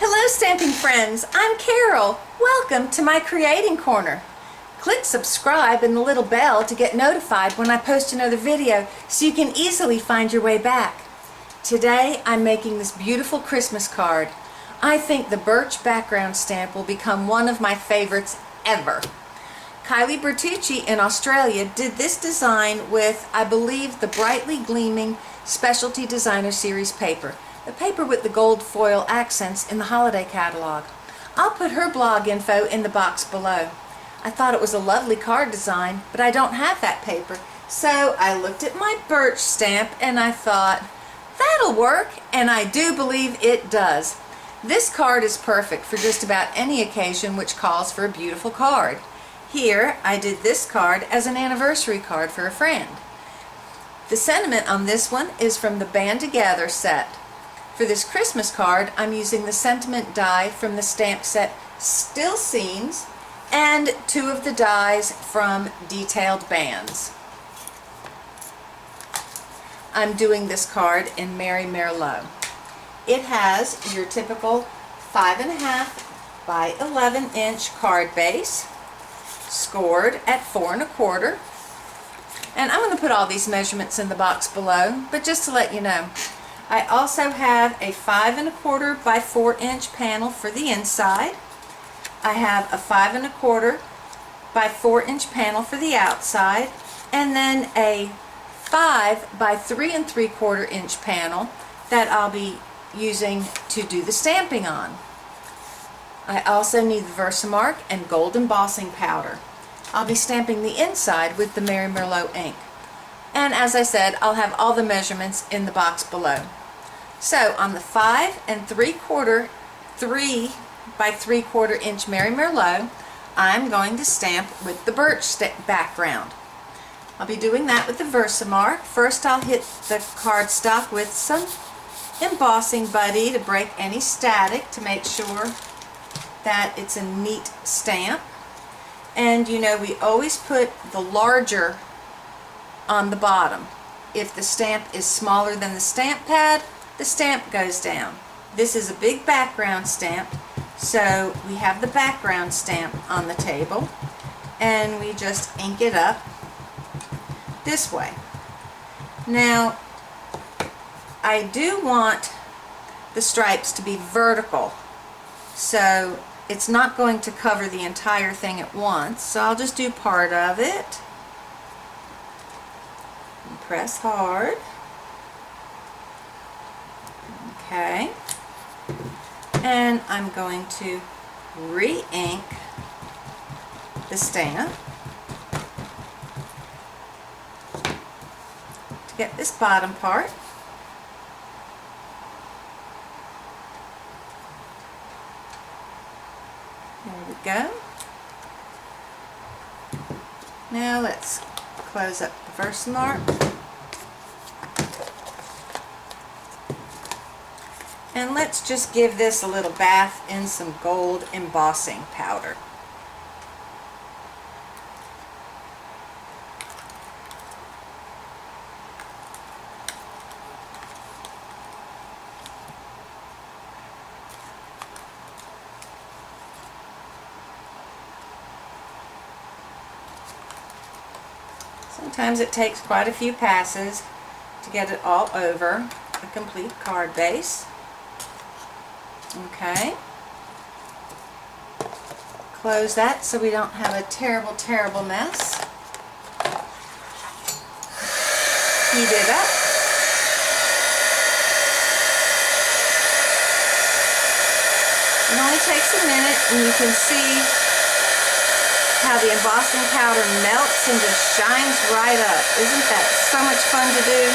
Hello stamping friends, I'm Carol. Welcome to my Creating Corner. Click subscribe and the little bell to get notified when I post another video so you can easily find your way back. Today I'm making this beautiful Christmas card. I think the Birch Background stamp will become one of my favorites ever. Kylie Bertucci in Australia did this design with, I believe, the brightly gleaming Specialty Designer Series paper. The paper with the gold foil accents in the holiday catalog. I'll put her blog info in the box below. I thought it was a lovely card design, but I don't have that paper. So I looked at my Birch stamp and I thought, that'll work, and I do believe it does. This card is perfect for just about any occasion which calls for a beautiful card. Here, I did this card as an anniversary card for a friend. The sentiment on this one is from the Band Together set. For this Christmas card, I'm using the sentiment die from the stamp set Still Scenes and two of the dies from Detailed Bands. I'm doing this card in Merlot. It has your typical 5.5 by 11 inch card base, scored at 4 1/4. And I'm going to put all these measurements in the box below, but just to let you know, I also have a 5 1/4 by 4 inch panel for the inside. I have a 5 1/4 by 4 inch panel for the outside, and then a 5 by 3 3/4 inch panel that I'll be using to do the stamping on. I also need the Versamark and gold embossing powder. I'll be stamping the inside with the Merlot ink. And as I said, I'll have all the measurements in the box below. So on the 5 3/4, 3 by 3/4 inch Merlot, I'm going to stamp with the Birch background. I'll be doing that with the Versamark. First I'll hit the cardstock with some embossing buddy to break any static to make sure that it's a neat stamp. And you know, we always put the larger on the bottom. If the stamp is smaller than the stamp pad, the stamp goes down. This is a big background stamp, so we have the background stamp on the table and we just ink it up this way. Now I do want the stripes to be vertical, so it's not going to cover the entire thing at once, so I'll just do part of it and press hard. Okay, and I'm going to re-ink the stamp to get this bottom part. There we go. Now let's close up the Versamark. And let's just give this a little bath in some gold embossing powder. Sometimes it takes quite a few passes to get it all over a complete card base. Okay. Close that so we don't have a terrible mess. Heat it up. It only takes a minute, and you can see how the embossing powder melts and just shines right up. Isn't that so much fun to do?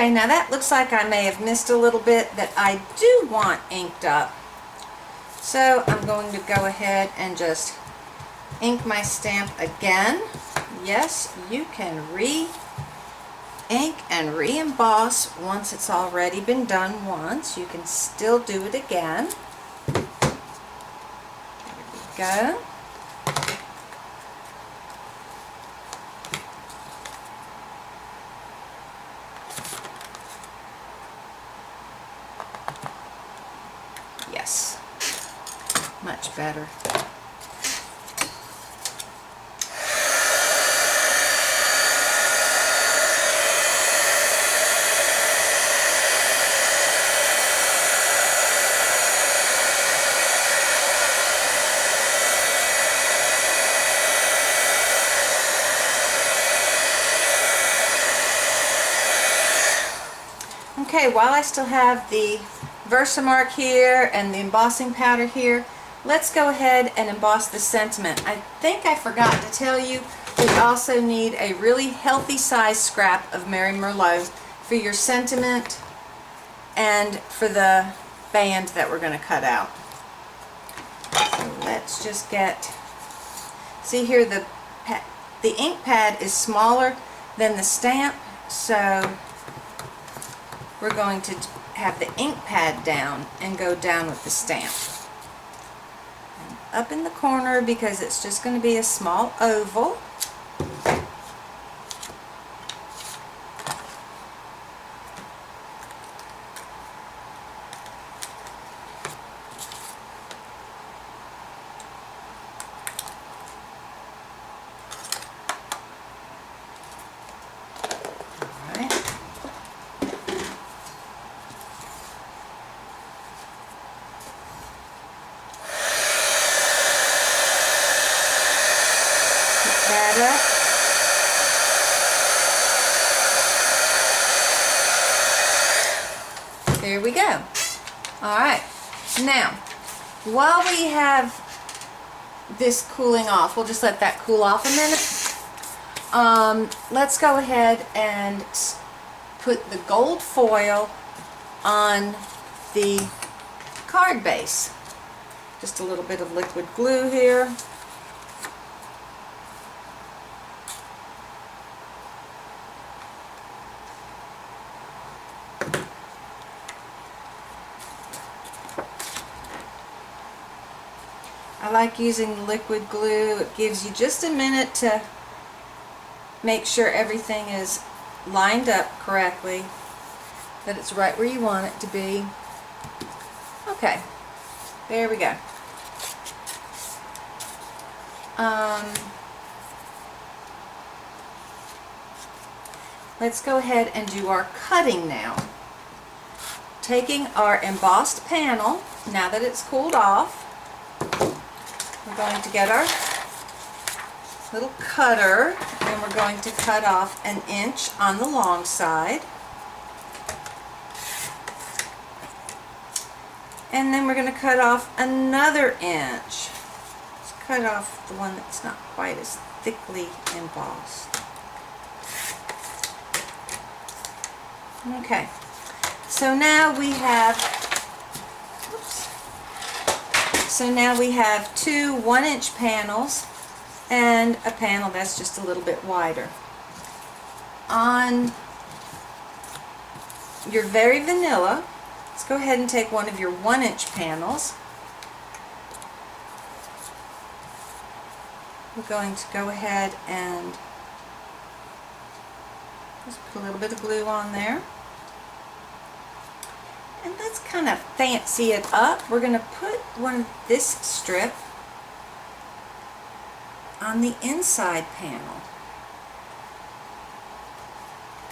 Okay, now that looks like I may have missed a little bit that I do want inked up. So I'm going to go ahead and just ink my stamp again. Yes, you can re-ink and re-emboss once it's already been done once. You can still do it again. There we go. Yes, much better. Okay, while I still have the Versamark here and the embossing powder here, let's go ahead and emboss the sentiment. I think I forgot to tell you, we also need a really healthy size scrap of Mary Merlot for your sentiment and for the band that we're going to cut out. So let's just get, see here the ink pad is smaller than the stamp, so we're going to have the ink pad down and go down with the stamp. And up in the corner, because it's just going to be a small oval. There we go. Alright, now while we have this cooling off, we'll just let that cool off a minute. Let's go ahead and put the gold foil on the card base. Just a little bit of liquid glue here. I like using the liquid glue. It gives you just a minute to make sure everything is lined up correctly, that it's right where you want it to be. Okay, there we go. Let's go ahead and do our cutting now. Taking our embossed panel, now that it's cooled off, we're going to get our little cutter and we're going to cut off 1 inch on the long side. And then we're going to cut off another inch. Let's cut off the one that's not quite as thickly embossed. Okay, so now we have, two 1-inch panels and a panel that's just a little bit wider. On your very vanilla, let's go ahead and take one of your 1-inch panels. We're going to go ahead and just put a little bit of glue on there. And let's kind of fancy it up. We're going to put this strip on the inside panel.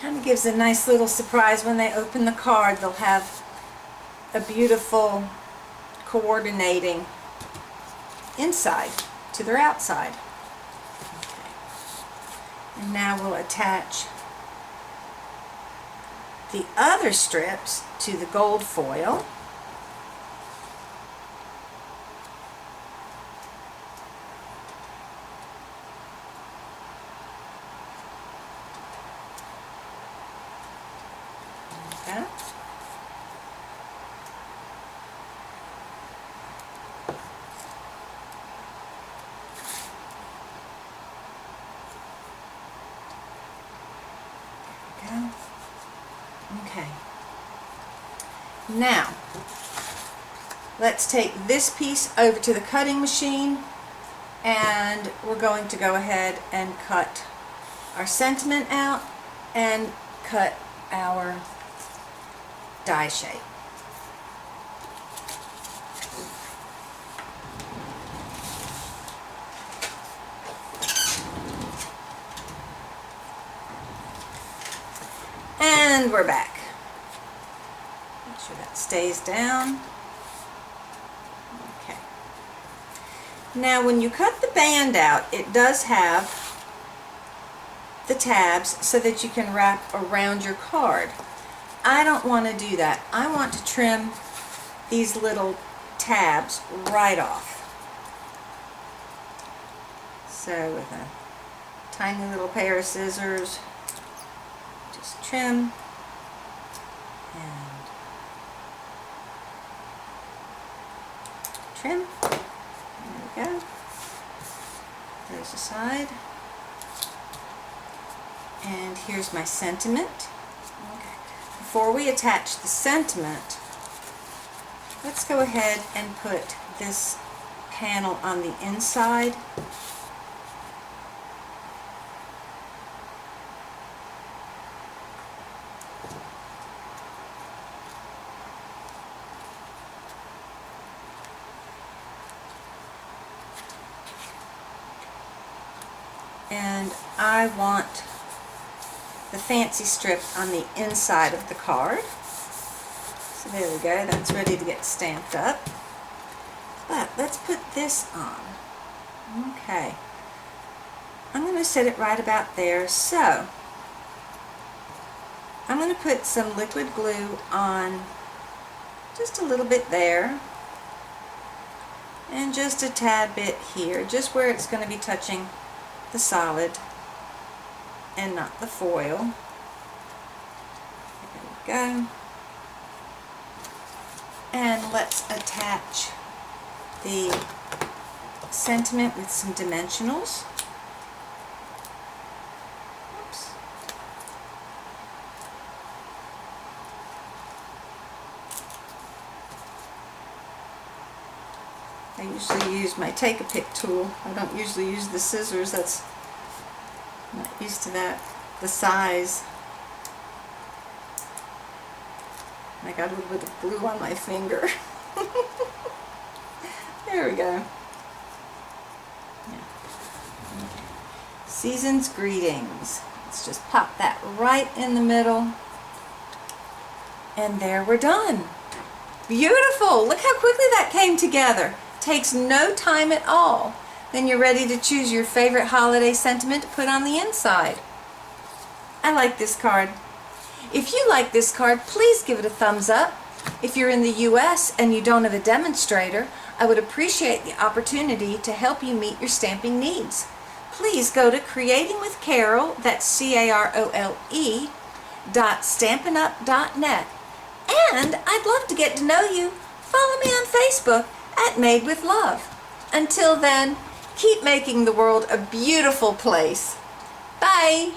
Kind of gives a nice little surprise when they open the card. They'll have a beautiful coordinating inside to their outside. Okay. And now we'll attach the other strips to the gold foil. go. Okay. Now, let's take this piece over to the cutting machine, and we're going to go ahead and cut our sentiment out and cut our die shape. And we're back. Make sure that stays down. Okay. Now when you cut the band out, it does have the tabs so that you can wrap around your card. I don't want to do that. I want to trim these little tabs right off. So with a tiny little pair of scissors, just trim and trim. There we go. There's the side. And here's my sentiment. Okay. Before we attach the sentiment, let's go ahead and put this panel on the inside. And I want the fancy strip on the inside of the card. So there we go, that's ready to get stamped up. But let's put this on. Okay. I'm going to set it right about there. So I'm going to put some liquid glue on just a little bit there. And just a tad bit here, just where it's going to be touching the solid and not the foil. There we go. And let's attach the sentiment with some dimensionals. Oops. I usually use my take-a-pick tool. I don't usually use the scissors. I'm not used to that. The size. I got a little bit of glue on my finger. There we go. Yeah. Okay. Season's Greetings. Let's just pop that right in the middle. And there we're done. Beautiful! Look how quickly that came together. Takes no time at all. Then you're ready to choose your favorite holiday sentiment to put on the inside. I like this card. If you like this card, please give it a thumbs up. If you're in the US and you don't have a demonstrator, I would appreciate the opportunity to help you meet your stamping needs. Please go to Creating with Carole, that's CAROLE, .stampinup.net. And I'd love to get to know you. Follow me on Facebook at Made with Love. Until then, keep making the world a beautiful place. Bye!